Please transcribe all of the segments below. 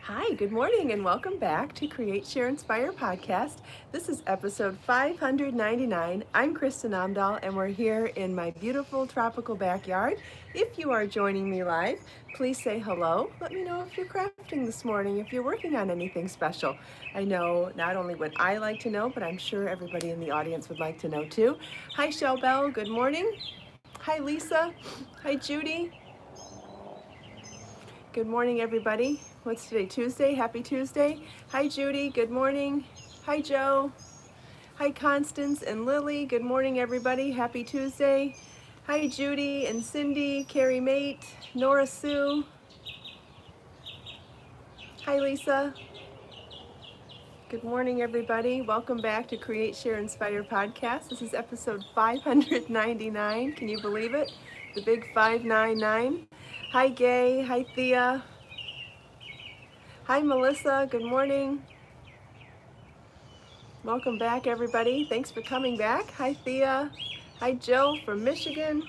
Hi, good morning, and welcome back to Create, Share, Inspire podcast. This is episode 599. I'm Kristin Omdahl, and we're here in my beautiful tropical backyard. If you are joining me live, please say hello. Let me know if you're crafting this morning, if you're working on anything special. I know not only would I like to know, but I'm sure everybody in the audience would like to know too. Hi, Shell Bell. Good morning. Hi, Lisa. Hi, Judy. Good morning, everybody. What's today? Tuesday? Happy Tuesday. Hi, Judy. Good morning. Hi, Joe. Hi, Constance and Lily. Good morning, everybody. Happy Tuesday. Hi, Judy and Cindy, Carrie Mate, Nora Sue. Hi, Lisa. Good morning, everybody. Welcome back to Create, Share, Inspire podcast. This is episode 599. Can you believe it? The big 599. Hi, Gay. Hi, Thea. Hi, Melissa. Good morning. Welcome back, everybody. Thanks for coming back. Hi, Thea. Hi, Joe from Michigan.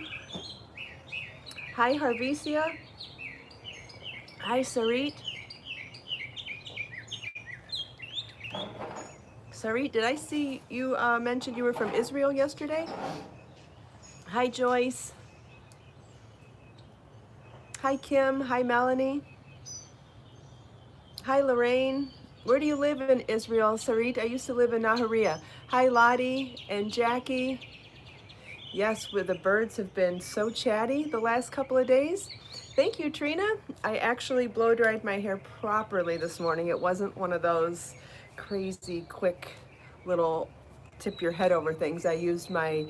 Hi, Harvesia. Hi, Sarit. Sarit, did I see you mentioned you were from Israel yesterday? Hi, Joyce. Hi, Kim. Hi, Melanie. Hi, Lorraine. Where do you live in Israel, Sarit? I used to live in Nahariya. Hi, Lottie and Jackie. Yes, the birds have been so chatty the last couple of days. Thank you, Trina. I actually blow dried my hair properly this morning. It wasn't one of those crazy, quick little tip your head over things. I used my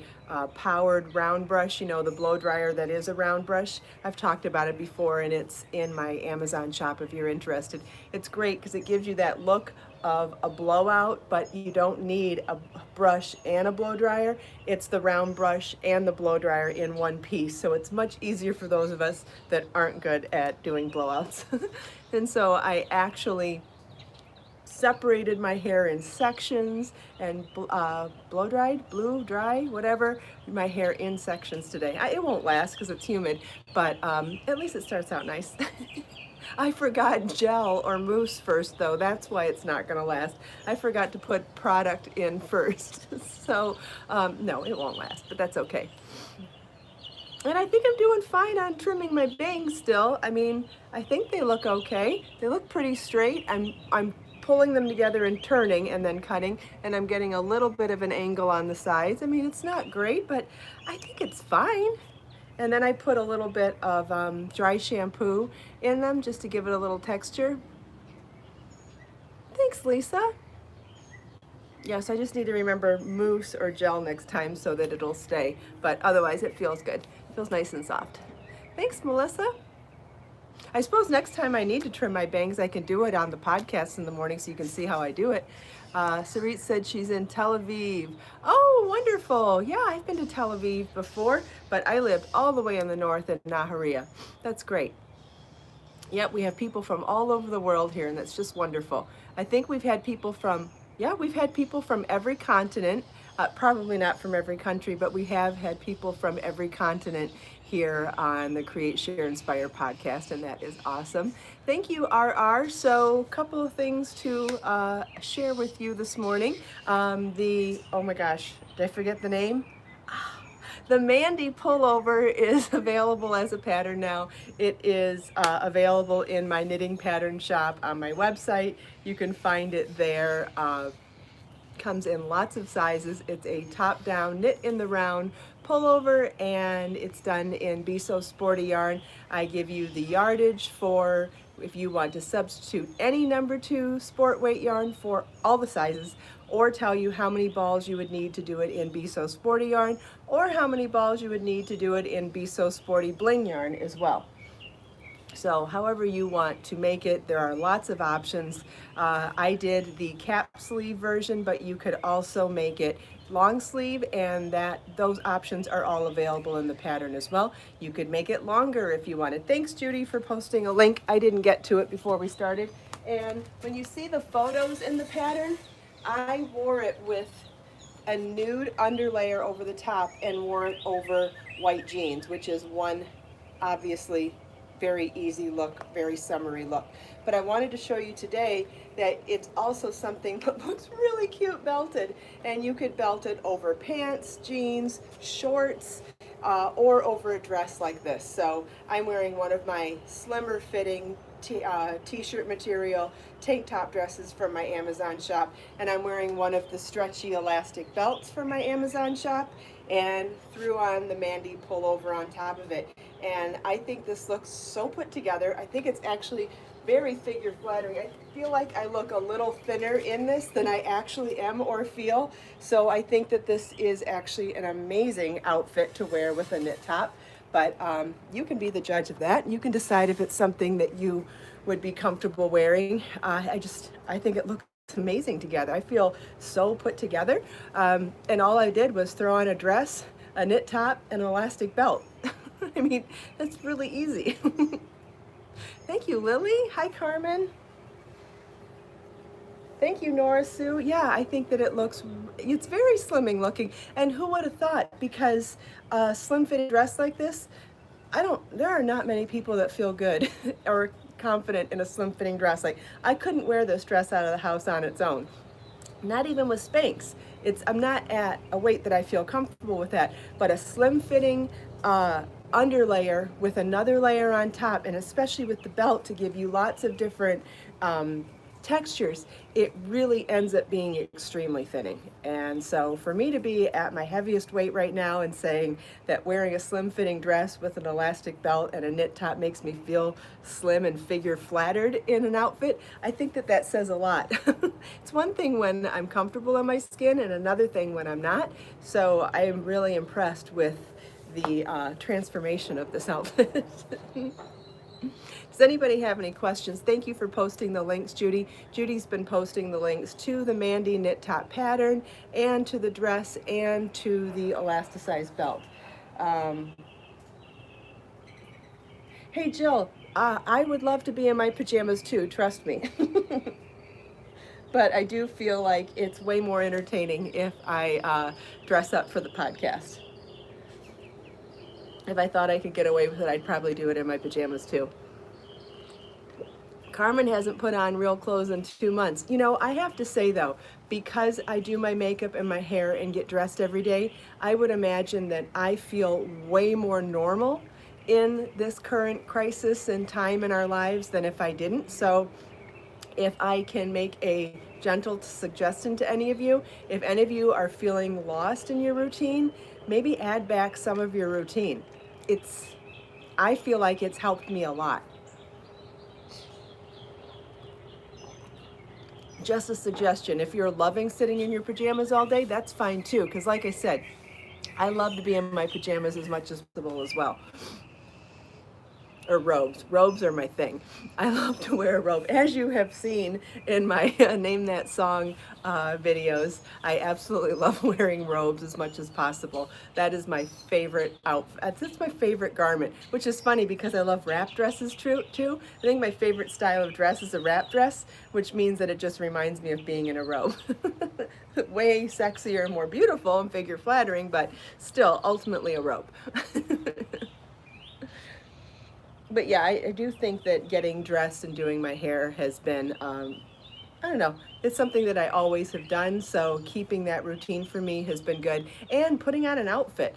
powered round brush, the blow dryer that is a round brush. I've talked about it before, and it's in my Amazon shop if you're interested. It's great because it gives you that look of a blowout, but you don't need a brush and a blow dryer. It's the round brush and the blow dryer in one piece. So it's much easier for those of us that aren't good at doing blowouts. And so I actually separated my hair in sections and blow dried, blew dry, whatever, my hair in sections today. It won't last because it's humid, but at least it starts out nice. I forgot gel or mousse first, though. That's why it's not going to last. I forgot to put product in first. So, no, it won't last, but that's okay. And I think I'm doing fine on trimming my bangs still. I mean, I think they look okay. They look pretty straight. I'm pulling them together and turning and then cutting, and I'm getting a little bit of an angle on the sides. I mean, it's not great, but I think it's fine. And then I put a little bit of dry shampoo in them just to give it a little texture. Thanks, Lisa. Yes, I just need to remember mousse or gel next time so that it'll stay. But otherwise, it feels good. It feels nice and soft. Thanks, Melissa. I suppose next time I need to trim my bangs, I can do it on the podcast in the morning so you can see how I do it. Sarit said she's in Tel Aviv. Oh, wonderful. Yeah, I've been to Tel Aviv before, but I lived all the way in the north in Nahariya. That's great. Yep, we have people from all over the world here, and that's just wonderful. I think we've had people from, we've had people from every continent. Probably not from every country, but we have had people from every continent here on the Create, Share, Inspire podcast, and that is awesome. Thank you, RR. So, a couple of things to share with you this morning. Oh my gosh, did I forget the name? The Mandy pullover is available as a pattern now. It is available in my knitting pattern shop on my website. You can find it there. Comes in lots of sizes. It's a top-down knit in the round pullover, and it's done in Be So Sporty yarn. I give you the yardage for if you want to substitute any number 2 sport weight yarn for all the sizes, or tell you how many balls you would need to do it in Be So Sporty yarn, or how many balls you would need to do it in Be So Sporty bling yarn as well. So however you want to make it, there are lots of options. I did the cap sleeve version, but you could also make it long sleeve, and those options are all available in the pattern as well. You could make it longer if you wanted. Thanks, Judy, for posting a link. I didn't get to it before we started. And when you see the photos in the pattern, I wore it with a nude underlayer over the top and wore it over white jeans, which is one obviously very easy look, very summery look. But I wanted to show you today that it's also something that looks really cute belted, and you could belt it over pants, jeans, shorts, or over a dress like this. So I'm wearing one of my slimmer fitting t-shirt material tank top dresses from my Amazon shop, and I'm wearing one of the stretchy elastic belts from my Amazon shop, and threw on the Mandy pullover on top of it. And I think this looks so put together. I think it's actually very figure flattering. I feel like I look a little thinner in this than I actually am or feel. So I think that this is actually an amazing outfit to wear with a knit top. But you can be the judge of that. You can decide if it's something that you would be comfortable wearing. I think it looks amazing together. I feel so put together. And all I did was throw on a dress, a knit top, and an elastic belt. I mean, that's really easy. Thank you, Lily. Hi, Carmen. Thank you, Nora Sue. Yeah, I think that it's very slimming looking. And who would have thought? Because a slim fitting dress like this, there are not many people that feel good or confident in a slim fitting dress. Like, I couldn't wear this dress out of the house on its own. Not even with Spanx. I'm not at a weight that I feel comfortable with that, but a slim fitting underlayer with another layer on top, and especially with the belt to give you lots of different textures, it really ends up being extremely fitting. And so for me to be at my heaviest weight right now and saying that wearing a slim fitting dress with an elastic belt and a knit top makes me feel slim and figure flattered in an outfit, I think that says a lot. It's one thing when I'm comfortable in my skin and another thing when I'm not. So I am really impressed with the transformation of this outfit. Does anybody have any questions? Thank you for posting the links, Judy. Judy's been posting the links to the Mandy knit top pattern and to the dress and to the elasticized belt. Hey, Jill, I would love to be in my pajamas too, trust me. But I do feel like it's way more entertaining if I dress up for the podcast. If I thought I could get away with it, I'd probably do it in my pajamas too. Carmen hasn't put on real clothes in 2 months. You know, I have to say though, because I do my makeup and my hair and get dressed every day, I would imagine that I feel way more normal in this current crisis and time in our lives than if I didn't. So if I can make a gentle suggestion to any of you, if any of you are feeling lost in your routine, maybe add back some of your routine. I feel like it's helped me a lot. Just a suggestion. If you're loving sitting in your pajamas all day, that's fine too. Because like I said, I love to be in my pajamas as much as possible as well. Or robes. Robes are my thing. I love to wear a robe. As you have seen in my Name That Song videos, I absolutely love wearing robes as much as possible. That is my favorite outfit. It's my favorite garment, which is funny because I love wrap dresses too. I think my favorite style of dress is a wrap dress, which means that it just reminds me of being in a robe. Way sexier and more beautiful and figure flattering, but still ultimately a robe. But yeah, I do think that getting dressed and doing my hair has been, I don't know, it's something that I always have done. So keeping that routine for me has been good. And putting on an outfit.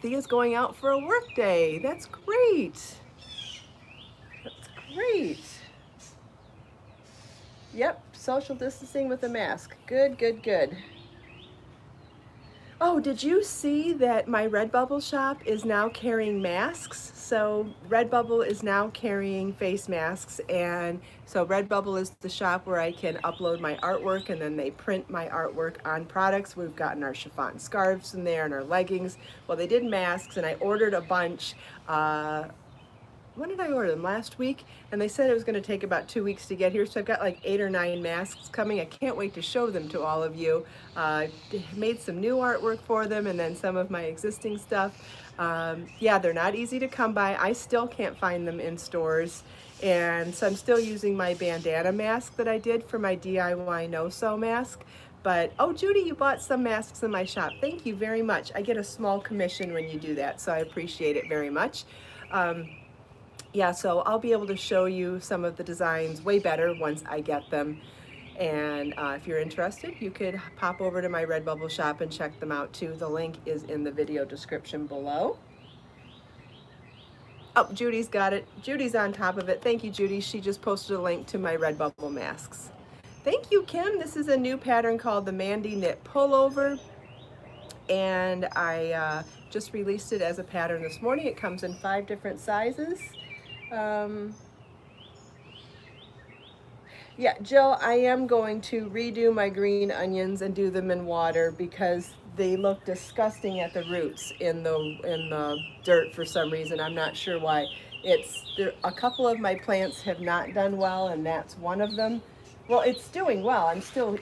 Thea's going out for a work day. That's great. That's great. Yep, social distancing with a mask. Good, good, good. Oh, did you see that my Redbubble shop is now carrying masks? So Redbubble is now carrying face masks, and so Redbubble is the shop where I can upload my artwork and then they print my artwork on products. We've gotten our chiffon scarves in there and our leggings. Well, they did masks and I ordered a bunch. When did I order them? Last week? And they said it was going to take about 2 weeks to get here. So I've got like 8 or 9 masks coming. I can't wait to show them to all of you. Made some new artwork for them and then some of my existing stuff. Yeah, they're not easy to come by. I still can't find them in stores. And so I'm still using my bandana mask that I did for my DIY no-sew mask. But, oh, Judy, you bought some masks in my shop. Thank you very much. I get a small commission when you do that, so I appreciate it very much. Yeah, so I'll be able to show you some of the designs way better once I get them. And if you're interested, you could pop over to my Redbubble shop and check them out too. The link is in the video description below. Oh, Judy's got it. Judy's on top of it. Thank you, Judy. She just posted a link to my Redbubble masks. Thank you, Kim. This is a new pattern called the Mandy Knit Pullover. And I just released it as a pattern this morning. It comes in 5 different sizes. Yeah, Jill, I am going to redo my green onions and do them in water because they look disgusting at the roots in the dirt for some reason. I'm not sure why. A couple of my plants have not done well, and that's one of them. Well, it's doing well. I'm still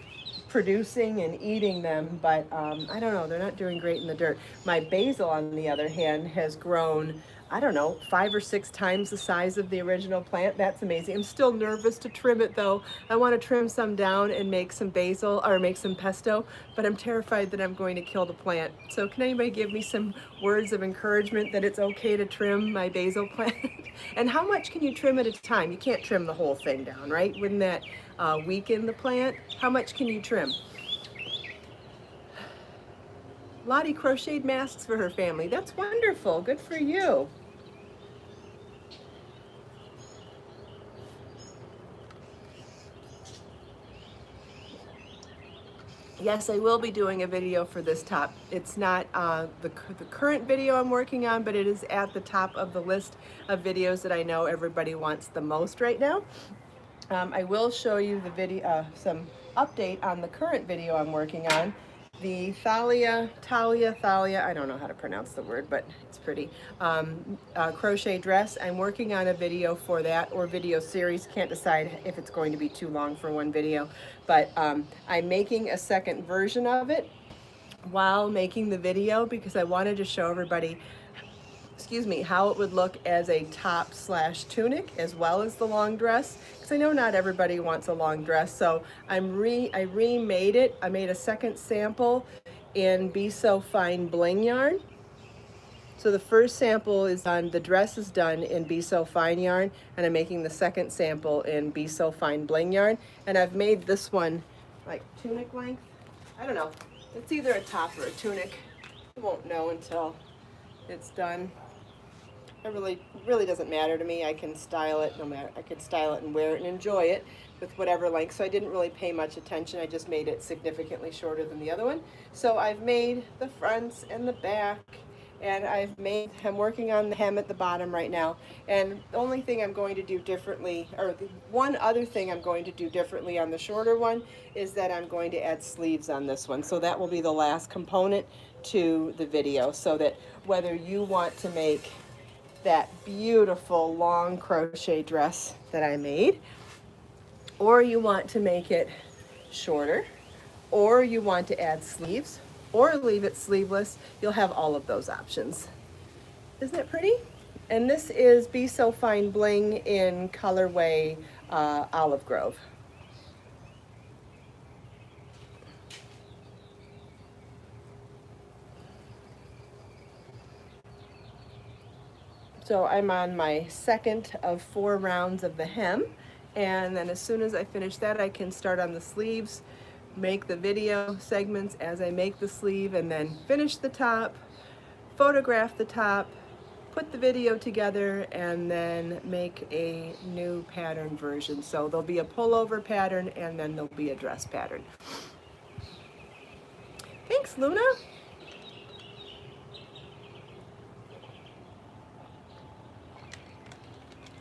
producing and eating them, but I don't know, they're not doing great in the dirt. My basil, on the other hand, has grown, I don't know, 5 or 6 times the size of the original plant. That's amazing. I'm still nervous to trim it though. I want to trim some down and make some basil or make some pesto, but I'm terrified that I'm going to kill the plant. So can anybody give me some words of encouragement that it's okay to trim my basil plant? And how much can you trim at a time? You can't trim the whole thing down, right? Wouldn't that weaken the plant? How much can you trim? Lottie crocheted masks for her family. That's wonderful. Good for you. Yes, I will be doing a video for this top. It's not the current video I'm working on, but it is at the top of the list of videos that I know everybody wants the most right now. I will show you the video, some update on the current video I'm working on. The Thalia, I don't know how to pronounce the word, but it's pretty, crochet dress. I'm working on a video for that, or video series. Can't decide if it's going to be too long for one video, but I'm making a second version of it while making the video because I wanted to show everybody, excuse me, how it would look as a top / tunic as well as the long dress, because I know not everybody wants a long dress. So I remade it. I made a second sample in Be So Fine Bling yarn. So the first sample is done, the dress is done in Be So Fine yarn, and I'm making the second sample in Be So Fine Bling yarn. And I've made this one like tunic length. I don't know. It's either a top or a tunic. I won't know until it's done. It really doesn't matter to me. I can style it no matter. I could style it and wear it and enjoy it with whatever length. So I didn't really pay much attention. I just made it significantly shorter than the other one. So I've made the fronts and the back, and I'm working on the hem at the bottom right now. And the only thing I'm going to do differently, or the one other thing I'm going to do differently on the shorter one, is that I'm going to add sleeves on this one. So that will be the last component to the video, so that whether you want to make that beautiful long crochet dress that I made, or you want to make it shorter, or you want to add sleeves, or leave it sleeveless, you'll have all of those options. Isn't it pretty? And this is Be So Fine Bling in colorway Olive Grove. So I'm on my second of 4 rounds of the hem, and then as soon as I finish that, I can start on the sleeves, make the video segments as I make the sleeve, and then finish the top, photograph the top, put the video together, and then make a new pattern version. So there'll be a pullover pattern, and then there'll be a dress pattern. Thanks, Luna.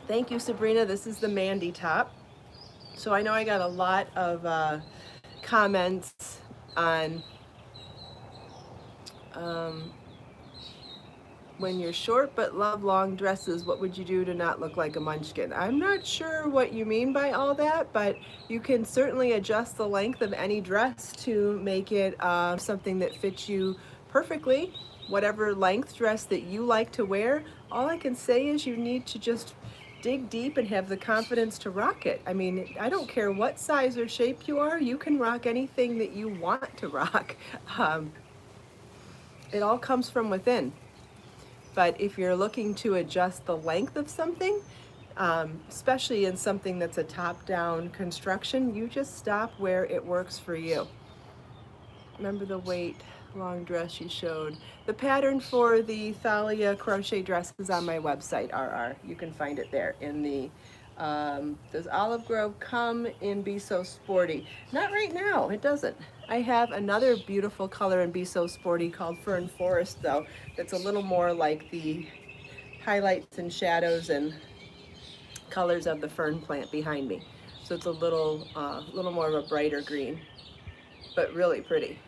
Thank you, Sabrina. This is the Mandy top. So I know I got a lot of comments on when you're short but love long dresses, what would you do to not look like a munchkin? I'm not sure what you mean by all that, but you can certainly adjust the length of any dress to make it something that fits you perfectly, whatever length dress that you like to wear. All I can say is you need to just dig deep and have the confidence to rock it. I mean, I don't care what size or shape you are, you can rock anything that you want to rock. It all comes from within. But if you're looking to adjust the length of something, especially in something that's a top-down construction, you just stop where it works for you. Remember the weight long dress you showed. The pattern for the Thalia crochet dress is on my website, RR. You can find it there in the, does Olive Grove come in Be So Sporty? Not right now, it doesn't. I have another beautiful color in Be So Sporty called Fern Forest though, that's a little more like the highlights and shadows and colors of the fern plant behind me. So it's a little more of a brighter green, but really pretty.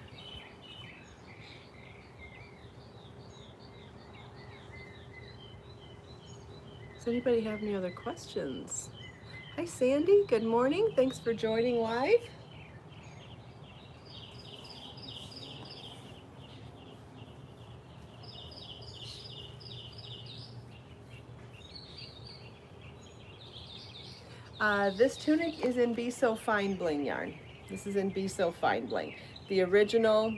Does anybody have any other questions? Hi Sandy, good morning. Thanks for joining live. This tunic is in Be So Fine Bling yarn. This is in Be So Fine Bling. The original,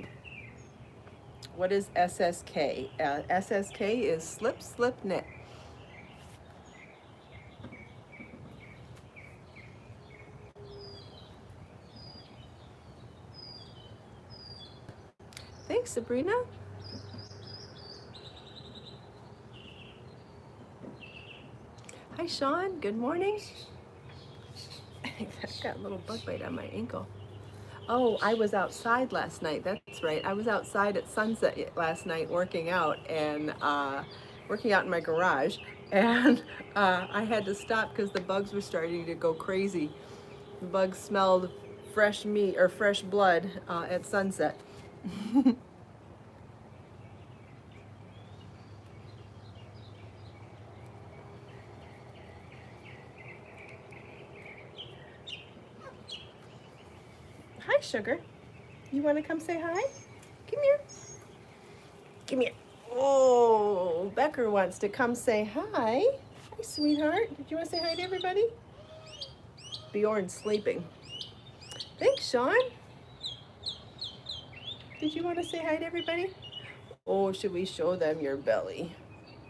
what is SSK? SSK is Slip Slip Knit. Thanks, Sabrina. Hi, Sean. Good morning. I've got a little bug bite on my ankle. Oh, I was outside last night. That's right. I was outside at sunset last night working out and working out in my garage. And I had to stop because the bugs were starting to go crazy. The bugs smelled fresh meat or fresh blood at sunset. Hi, Sugar. You want to come say hi? Come here. Come here. Oh, Becker wants to come say hi. Hi, sweetheart. Did you want to say hi to everybody? Bjorn's sleeping. Thanks, Sean. Did you want to say hi to everybody? Oh, should we show them your belly?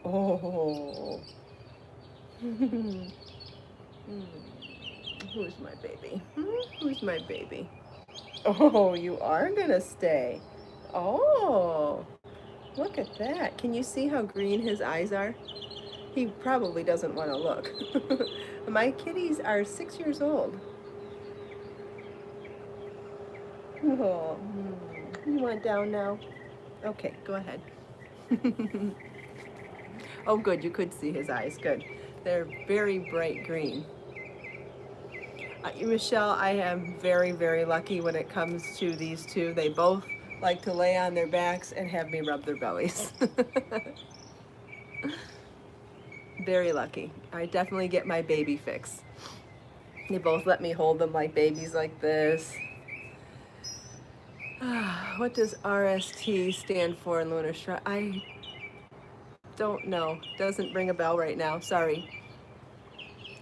Oh. Who's my baby? Who's my baby? Oh, you are gonna stay. Oh, look at that. Can you see how green his eyes are? He probably doesn't want to look. My kitties are 6 years old. Oh, you want down now? Okay, go ahead. Oh, good, you could see his eyes, good. They're very bright green. Michelle, I am very, very lucky when it comes to these two. They both like to lay on their backs and have me rub their bellies. Very lucky. I definitely get my baby fix. They both let me hold them like babies like this. What does RST stand for in Lunar Shrine? I don't know. Doesn't ring a bell right now. Sorry.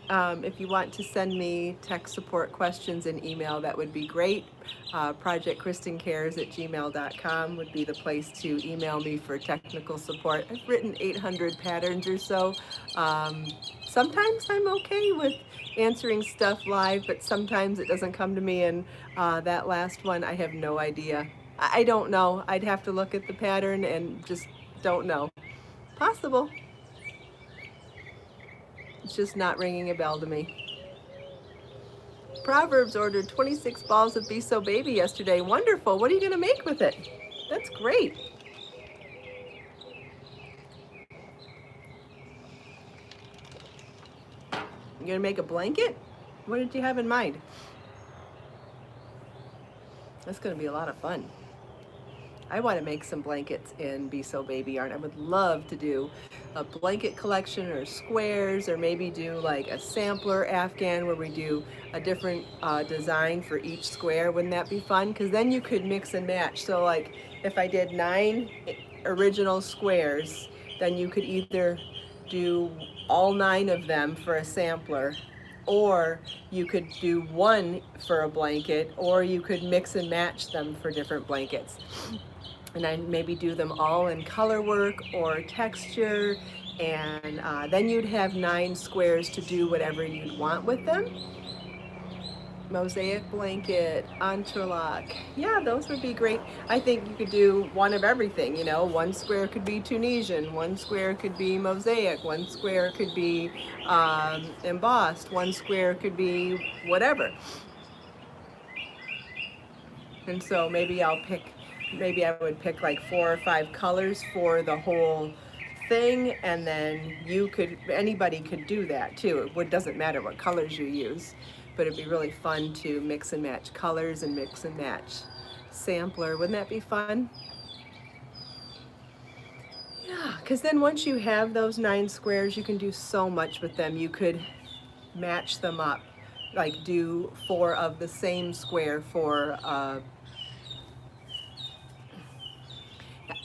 If you want to send me tech support questions in email, that would be great. projectkristincares@gmail.com would be the place to email me for technical support. I've written 800 patterns or so. Sometimes I'm okay with answering stuff live, but sometimes it doesn't come to me, and that last one, I have no idea. I don't know. I'd have to look at the pattern and just don't know. Possible. It's just not ringing a bell to me. Proverbs ordered 26 balls of Be So Baby yesterday. Wonderful. What are you going to make with it? That's great. You going to make a blanket? What did you have in mind? That's going to be a lot of fun. I want to make some blankets in Be So Baby yarn. I would love to do a blanket collection or squares, or maybe do like a sampler Afghan where we do a different design for each square. Wouldn't that be fun? Because then you could mix and match. So like if I did 9 original squares, then you could either do all 9 of them for a sampler, or you could do 1 for a blanket, or you could mix and match them for different blankets. and I maybe do them all in color work or texture, and then you'd have 9 squares to do whatever you'd want with them. Mosaic blanket, entrelac. Yeah, those would be great. I think you could do one of everything, you know. One square could be Tunisian, one square could be mosaic, one square could be embossed, one square could be whatever. And so maybe maybe I would pick like 4 or 5 colors for the whole thing, and then anybody could do that too. It doesn't matter what colors you use, but it'd be really fun to mix and match colors and mix and match sampler. Wouldn't that be fun? Yeah, because then once you have those 9 squares, you can do so much with them. You could match them up, like do 4 of the same square for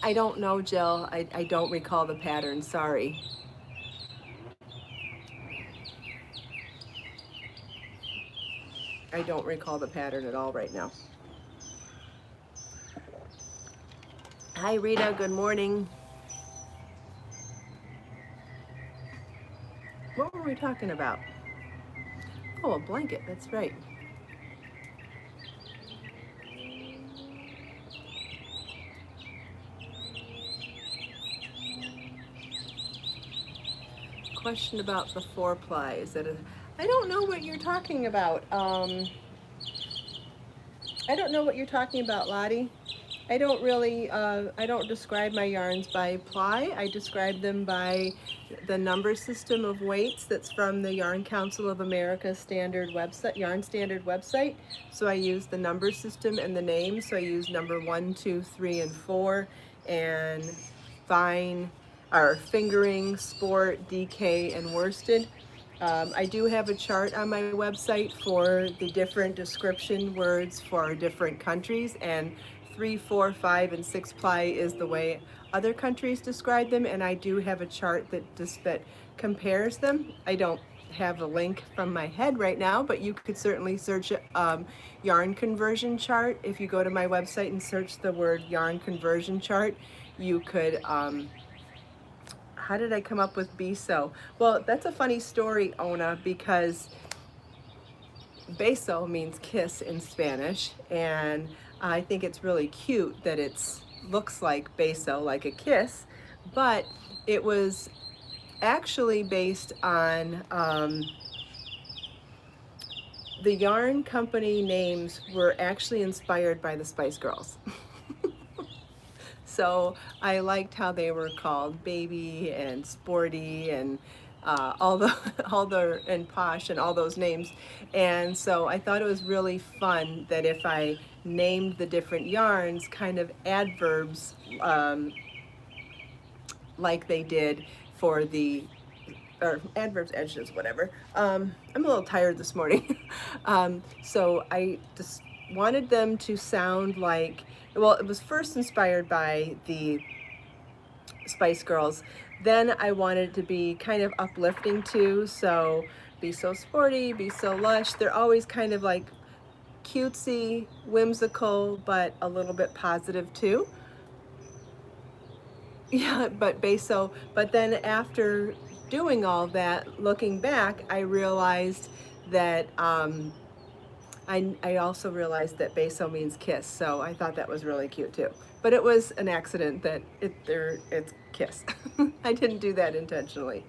I don't know, Jill. I don't recall the pattern, sorry. I don't recall the pattern at all right now. Hi, Rita, good morning. What were we talking about? Oh, a blanket, that's right. Question about the 4-ply. Is that I don't know what you're talking about. I don't know what you're talking about, Lottie. I don't really, I don't describe my yarns by ply. I describe them by the number system of weights that's from the Yarn Council of America standard website, Yarn Standard website. So I use the number system and the name. So I use number 1, 2, 3, and 4, and fine, or fingering, sport, DK, and worsted. I do have a chart on my website for the different description words for different countries, and 3, 4, 5, and 6 ply is the way other countries describe them, and I do have a chart that compares them. I don't have a link from my head right now, but you could certainly search yarn conversion chart. If you go to my website and search the word yarn conversion chart, you could how did I come up with beso? Well, that's a funny story, Ona, because beso means kiss in Spanish, and I think it's really cute that it's looks like beso, like a kiss, but it was actually based on the yarn company names were actually inspired by the Spice Girls. So I liked how they were called Baby and Sporty and all the and Posh and all those names. And so I thought it was really fun that if I named the different yarns kind of adverbs like they did for the or adverbs, adjectives, whatever. I'm a little tired this morning. So I just wanted them to sound like, well, it was first inspired by the Spice Girls. Then I wanted it to be kind of uplifting too. So be so sporty, be so lush. They're always kind of like cutesy, whimsical, but a little bit positive too. Yeah, but then after doing all that, looking back, I realized that I also realized that beso means kiss, so I thought that was really cute too. But it was an accident that it's kiss. I didn't do that intentionally.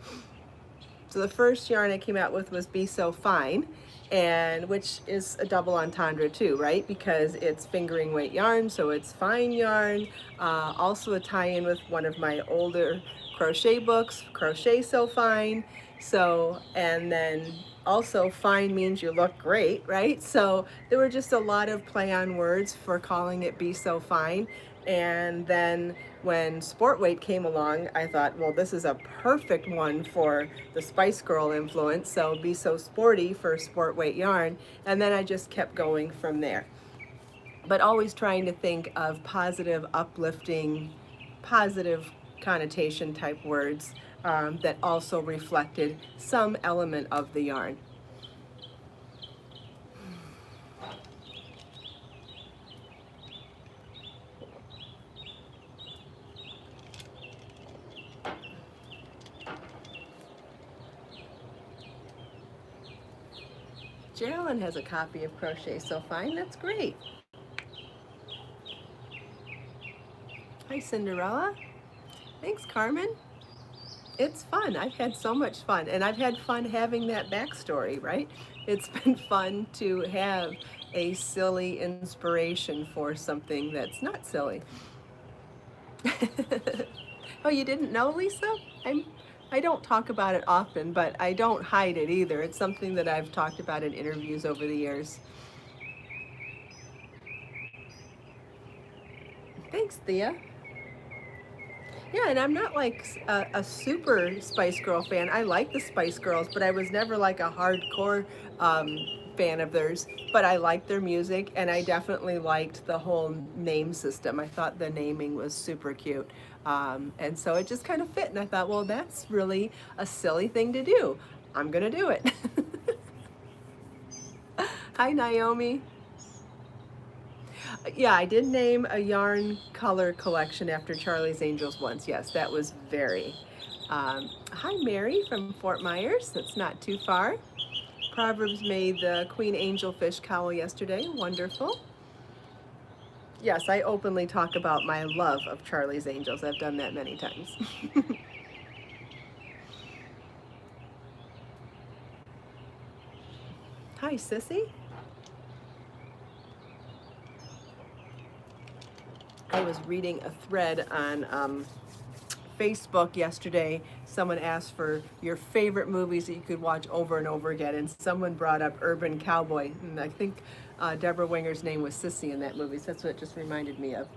So the first yarn I came out with was Be So Fine, and which is a double entendre too, right? Because it's fingering weight yarn, so it's fine yarn. Also a tie-in with one of my older crochet books, Crochet So Fine. So, and then also fine means you look great, right? So there were just a lot of play on words for calling it Be So Fine. And then when Sport Weight came along, I thought, well, this is a perfect one for the Spice Girl influence, so Be So Sporty for Sport Weight yarn. And then I just kept going from there. But always trying to think of positive, uplifting, positive connotation type words that also reflected some element of the yarn. Geraldine has a copy of Crochet So Fine. That's great. Hi, Cinderella. Thanks, Carmen. It's fun. I've had so much fun, and I've had fun having that backstory, right? It's been fun to have a silly inspiration for something that's not silly. Oh, you didn't know, Lisa? I don't talk about it often, but I don't hide it either. It's something that I've talked about in interviews over the years. Thanks, Thea. Yeah, and I'm not like a super Spice Girl fan. I like the Spice Girls, but I was never like a hardcore fan of theirs. But I liked their music, and I definitely liked the whole name system. I thought the naming was super cute. And so it just kind of fit, and I thought, well, that's really a silly thing to do. I'm gonna do it. Hi, Naomi. Yeah, I did name a yarn color collection after Charlie's Angels once. Yes, that was very. Hi, Mary from Fort Myers. That's not too far. Proverbs made the Queen Angelfish cowl yesterday. Wonderful. Yes, I openly talk about my love of Charlie's Angels. I've done that many times. Hi, Sissy. I was reading a thread on Facebook yesterday. Someone asked for your favorite movies that you could watch over and over again, and someone brought up Urban Cowboy, and I think Deborah Winger's name was Sissy in that movie, so that's what it just reminded me of.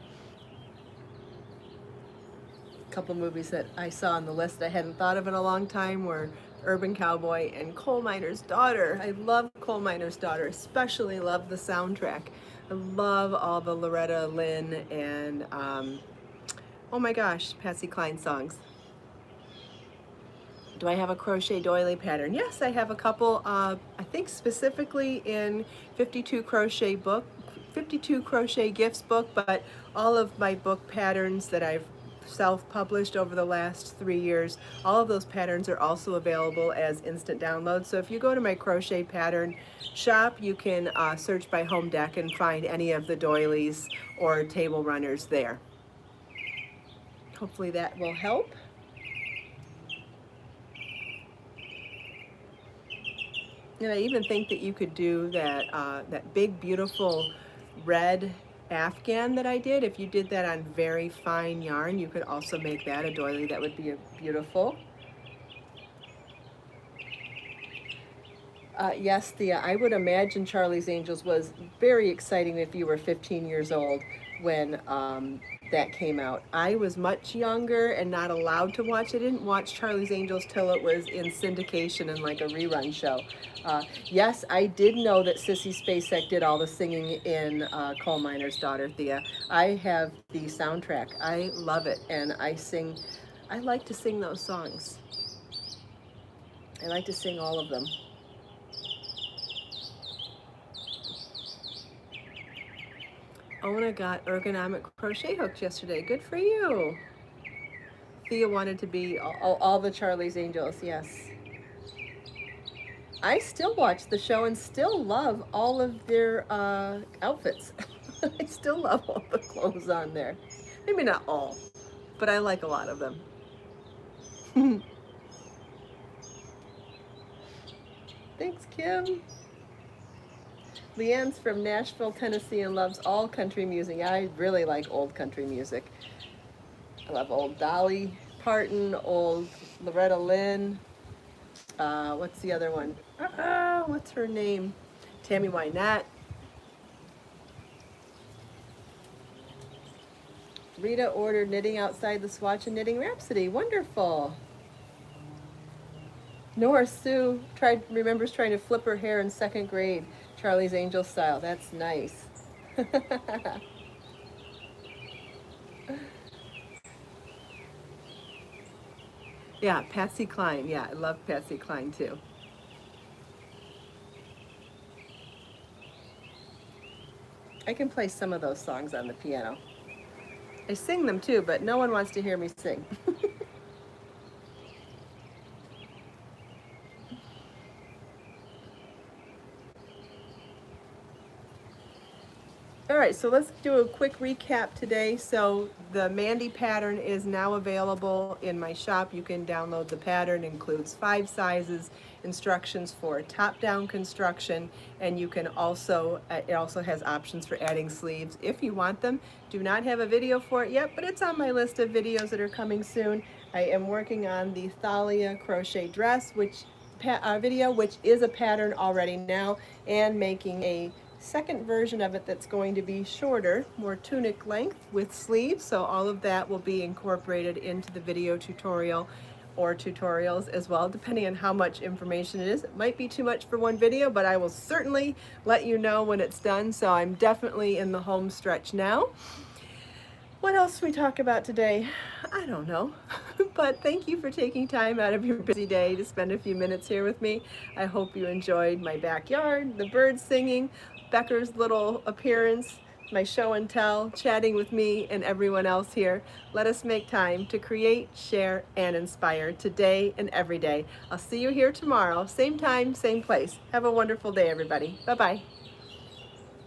A couple movies that I saw on the list I hadn't thought of in a long time were Urban Cowboy and Coal Miner's Daughter. I love Coal Miner's Daughter, especially love the soundtrack. I love all the Loretta Lynn and oh my gosh, Patsy Cline songs. Do I have a crochet doily pattern? Yes, I have a couple. I think specifically in 52 crochet gifts book, but all of my book patterns that I've self-published over the last 3 years, all of those patterns are also available as instant downloads. So if you go to my crochet pattern shop, you can search by home deck and find any of the doilies or table runners there. Hopefully that will help. And I even think that you could do that, that big, beautiful red Afghan that I did. If you did that on very fine yarn, you could also make that a doily. That would be beautiful. Yes, Thea, I would imagine Charlie's Angels was very exciting if you were 15 years old when that came out. I was much younger and not allowed to watch. I didn't watch Charlie's Angels till it was in syndication and like a rerun show. Yes, I did know that Sissy Spacek did all the singing in Coal Miner's Daughter, Thea. I have the soundtrack. I love it, and I like to sing those songs. I like to sing all of them. Ona got ergonomic crochet hooks yesterday. Good for you. Thea wanted to be all the Charlie's Angels, yes. I still watch the show and still love all of their outfits. I still love all the clothes on there. Maybe not all, but I like a lot of them. Thanks, Kim. Leanne's from Nashville, Tennessee, and loves all country music. I really like old country music. I love old Dolly Parton, old Loretta Lynn. What's the other one? What's her name? Tammy Wynette. Rita ordered Knitting Outside the Swatch and Knitting Rhapsody. Wonderful. Nora Sue remembers trying to flip her hair in 2nd grade, Charlie's Angel style. That's nice. Yeah, Patsy Cline. Yeah, I love Patsy Cline too. I can play some of those songs on the piano. I sing them too, but no one wants to hear me sing. All right, so let's do a quick recap today. So the Mandy pattern is now available in my shop. You can download the pattern, includes 5 sizes, instructions for top-down construction, and you can also, it also has options for adding sleeves if you want them. Do not have a video for it yet, but it's on my list of videos that are coming soon. I am working on the Thalia crochet dress, which video, which is a pattern already now, and making a second version of it that's going to be shorter, more tunic length with sleeves. So all of that will be incorporated into the video tutorial or tutorials as well, depending on how much information it is. It might be too much for one video, but I will certainly let you know when it's done. So I'm definitely in the home stretch now. What else we talk about today? I don't know, but thank you for taking time out of your busy day to spend a few minutes here with me. I hope you enjoyed my backyard, the birds singing, Becker's little appearance, my show and tell, chatting with me and everyone else here. Let us make time to create, share, and inspire today and every day. I'll see you here tomorrow, same time, same place. Have a wonderful day, everybody. Bye-bye.